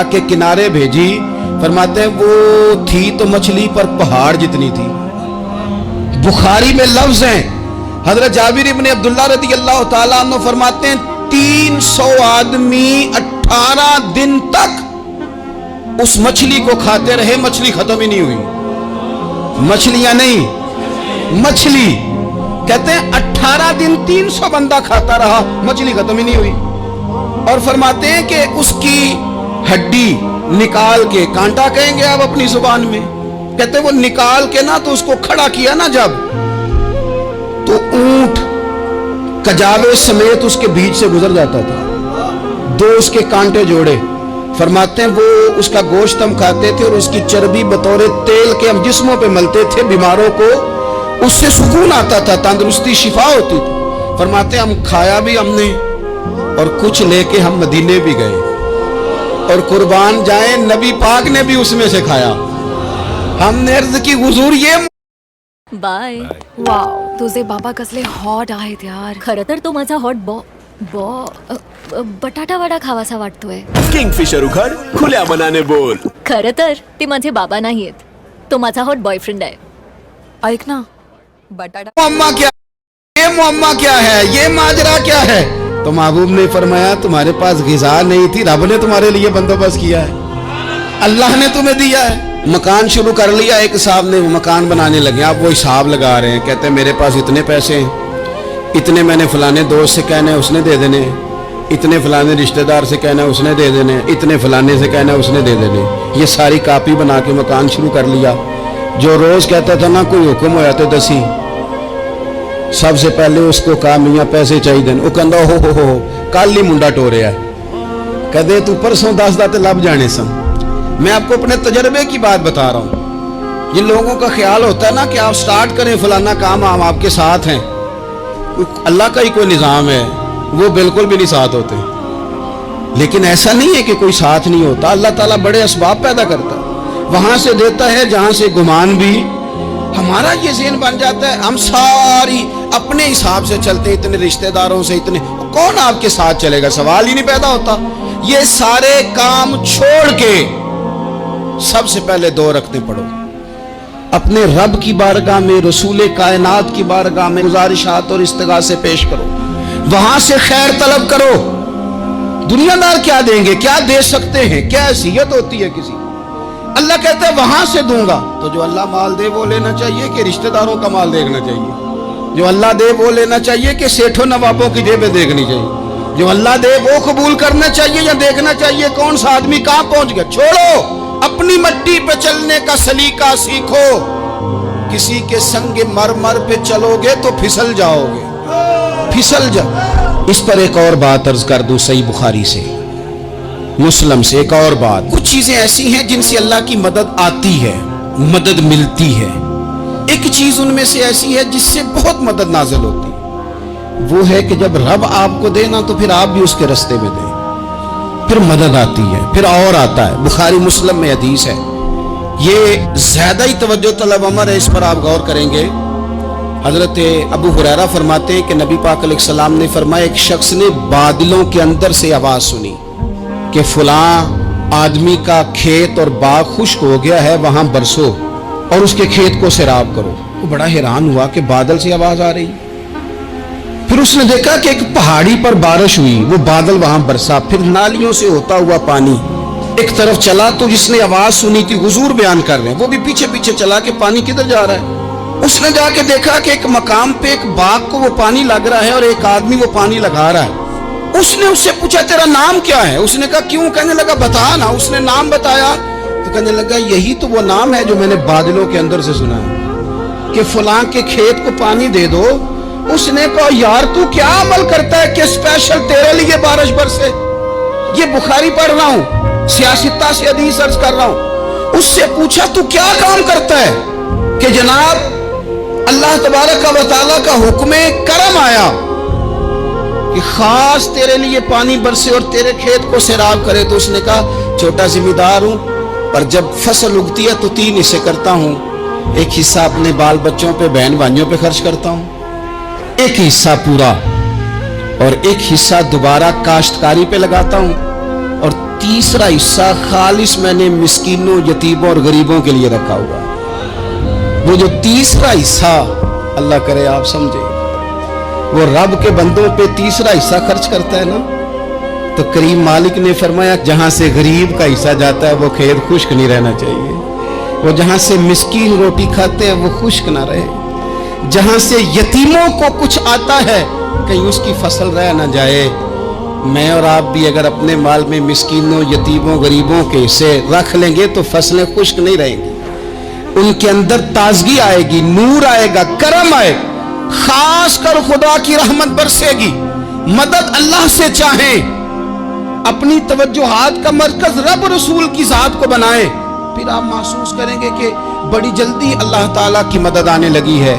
के किनारे भेजी, फरमाते हैं वो थी तो मछली पर पहाड़ जितनी थी। बुखारी में लफ्ज हैं, हजरत जाबिर इब्न अब्दुल्लाह रज़ी अल्लाह ताला अन्हु फरमाते हैं 300 आदमी 18 दिन तक उस मछली को खाते रहे, मछली खत्म ही नहीं हुई। मछलियां नहीं, मछली। कहते हैं 18 दिन 300 बंदा खाता रहा, मछली खत्म ही नहीं हुई। और फरमाते हैं कि उसकी हड्डी निकाल के, कांटा कहेंगे आप अपनी जुबान में, कहते हैं वो निकाल के ना तो उसको खड़ा किया ना जब, तो ऊंट कजावे समेत उसके बीच से गुजर जाता था। 2 उसके कांटे जोड़े। फरमाते हैं वो उसका गोश्त हम खाते थे और उसकी चर्बी बतौर तेल के हम जिस्मों पे मलते थे, बीमारों को उससे सुकून आता था, तंदुरुस्ती शिफा होती थी। फरमाते हैं हम खाया भी हमने और कुछ लेके हम मदीने भी गए, और कुर्बान जाए नबी पाक ने भी उसमें से खाया। हमने अर्ज की हुजूर ये बाय। वाव, तुझे बाबा कसले हॉट आहेत यार. खरं तर तो माझा हॉट बटाटा वडा खावासा वाटतोय. किंगफिशर उघड, खुल्या मनाने बोल. खरं तर ते माझे बाबा नाहीयेत, तो माझा हॉट बॉयफ्रेंड आहे. ऐक ना, बटाटा मुअम्मा क्या, ये मुअम्मा क्या है, ये माजरा क्या है? तो महबूब ने फरमाया तुम्हारे पास गिज़ा नहीं थी, रब ने तुम्हारे लिए बंदोबस्त किया है, अल्लाह ने तुम्हें दिया है। मकान शुरू कर लिया, एक साहब ने मकान बनाने लगे, आप वो हिसाब लगा रहे हैं, कहते हैं मेरे पास इतने पैसे हैं, इतने मैंने फलाने दोस्त से कहना है उसने दे देने, इतने फलाने रिश्तेदार से कहना है उसने दे देने, इतने फलाने से कहना है उसने दे देने। ये सारी कापी बना के मकान शुरू कर लिया। जो रोज कहता था ना कोई हुक्म होया तो दसी, सबसे पहले उसको कहा मियाँ पैसे चाहिए, वो कहता हो कल ही मुंडा टोरिया, कहते तू परसों 10 दाते लब जाने सन। मैं आपको अपने तजर्बे की बात बता रहा हूँ। जिन लोगों का ख्याल होता है ना कि आप स्टार्ट करें फलाना काम, हम आपके साथ हैं, अल्लाह का ही कोई निज़ाम है, वो बिल्कुल भी नहीं साथ होते। लेकिन ऐसा नहीं है कि कोई साथ नहीं होता, अल्लाह ताला बड़े असबाब पैदा करता है, वहां से देता है जहां से गुमान भी। हमारा ये ज़हन बन जाता है, हम सारी अपने हिसाब से चलते, इतने रिश्तेदारों से, इतने कौन आपके साथ चलेगा, सवाल ही नहीं पैदा होता। ये सारे काम छोड़ के सबसे पहले 2 रखते पढ़ो, अपने रब की बारगाह में, रसूल कायनात की बारगाह में गुजारिशात और इस्तिगासे पेश करो, वहां से खैर तलब करो। दुनियादार क्या देंगे, क्या दे सकते हैं, क्या हैसियत होती है किसी, अल्लाह कहता है वहां से दूंगा। तो जो अल्लाह माल दे वो लेना चाहिए कि रिश्तेदारों का माल देखना चाहिए? जो अल्लाह दे वो लेना चाहिए कि सेठों नवाबों की जेबें देखनी चाहिए? जो अल्लाह दे वो कबूल करना चाहिए या देखना चाहिए कौन सा आदमी कहां पहुंच गया? छोड़ो, अपनी मट्टी पे चलने का सलीका सीखो। किसी के संग मरमर पे चलोगे तो फिसल जाओगे, फिसल जाओ। इस पर एक और बात अर्ज कर दूं, सही बुखारी से, मुस्लिम से एक और बात। कुछ चीजें ऐसी हैं जिनसे अल्लाह की मदद आती है, मदद मिलती है। एक चीज उनमें से ऐसी है जिससे बहुत मदद नाजिल होती है, वो है कि जब रब आपको देना तो फिर आप भी उसके रास्ते में दें, फिर मदद आती है, फिर और आता है। बुखारी मुस्लिम में हदीस है, ये ज्यादा ही तवज्जो तलब अमर है, इस पर आप गौर करेंगे। हजरत अबू हुरैरा फरमाते हैं कि नबी पाक अलैहिस्सलाम ने फरमाया, एक शख्स ने बादलों के अंदर से आवाज सुनी कि फलां आदमी का खेत और बाग खुश्क हो गया है, वहां बरसो और उसके खेत को सैराब करो। वो बड़ा हैरान हुआ कि बादल से आवाज आ रही। फिर उसने देखा कि एक पहाड़ी पर बारिश हुई, वो बादल वहां बरसा, फिर नालियों से होता हुआ पानी एक तरफ चला। तो जिसने आवाज सुनी थी, हुजूर बयान कर रहे हैं, वो भी पीछे पीछे चला कि पानी किधर जा रहा है। उसने जाके देखा कि एक मकाम पे एक बाग को वो पानी लग रहा है और एक आदमी वो पानी लगा रहा है। उसने उससे पूछा तेरा नाम क्या है? उसने कहा क्यों? कहने लगा बता ना। उसने नाम बताया तो कहने लगा यही तो वो नाम है जो मैंने बादलों के अंदर से सुना है कि फलां के खेत को पानी दे दो। उसने कहा यार तू क्या अमल करता है कि स्पेशल तेरे लिए बारिश बरसे? ये बुखारी पढ़ रहा हूं, सियासता से हदीस अर्ज कर रहा हूं। उससे पूछा तू क्या काम करता है कि जनाब अल्लाह तबारक व तआला का हुक्म करम आया कि खास तेरे लिए पानी बरसे और तेरे खेत को सैराब करे। तो उसने कहा छोटा जिम्मेदार हूं, पर जब फसल उगती है तो 3 हिस्से करता हूं। एक हिस्सा अपने बाल बच्चों पे, बहन भाइयों पे खर्च करता हूं, एक हिस्सा पूरा, और एक हिस्सा दोबारा काश्तकारी पे लगाता हूं, और तीसरा हिस्सा खालिस मैंने मिस्कीनों, यतीमों और गरीबों के लिए रखा हुआ है। वो जो तीसरा हिस्सा, अल्लाह करे आप समझे, वो रब के बंदों पे तीसरा हिस्सा खर्च करता है ना, तो करीम मालिक ने फरमाया जहां से गरीब का हिस्सा जाता है वो खेत खुश्क नहीं रहना चाहिए, वो जहां से मिस्कीन रोटी खाते हैं वो खुश्क ना रहे, जहां से यतीमों को कुछ आता है कहीं उसकी फसल रह ना जाए। मैं और आप भी अगर अपने माल में मिस्कीनों, यतीमों, गरीबों के हिस्से रख लेंगे तो फसलें खुश्क नहीं रहेंगी, उनके अंदर ताजगी आएगी, नूर आएगा, करम आएगा, खास कर खुदा की रहमत बरसेगी। मदद अल्लाह से चाहें, अपनी तवज्जुहात का मरकज रब रसूल की जात को बनाएं, फिर आप महसूस करेंगे कि बड़ी जल्दी अल्लाह ताला की मदद आने लगी है।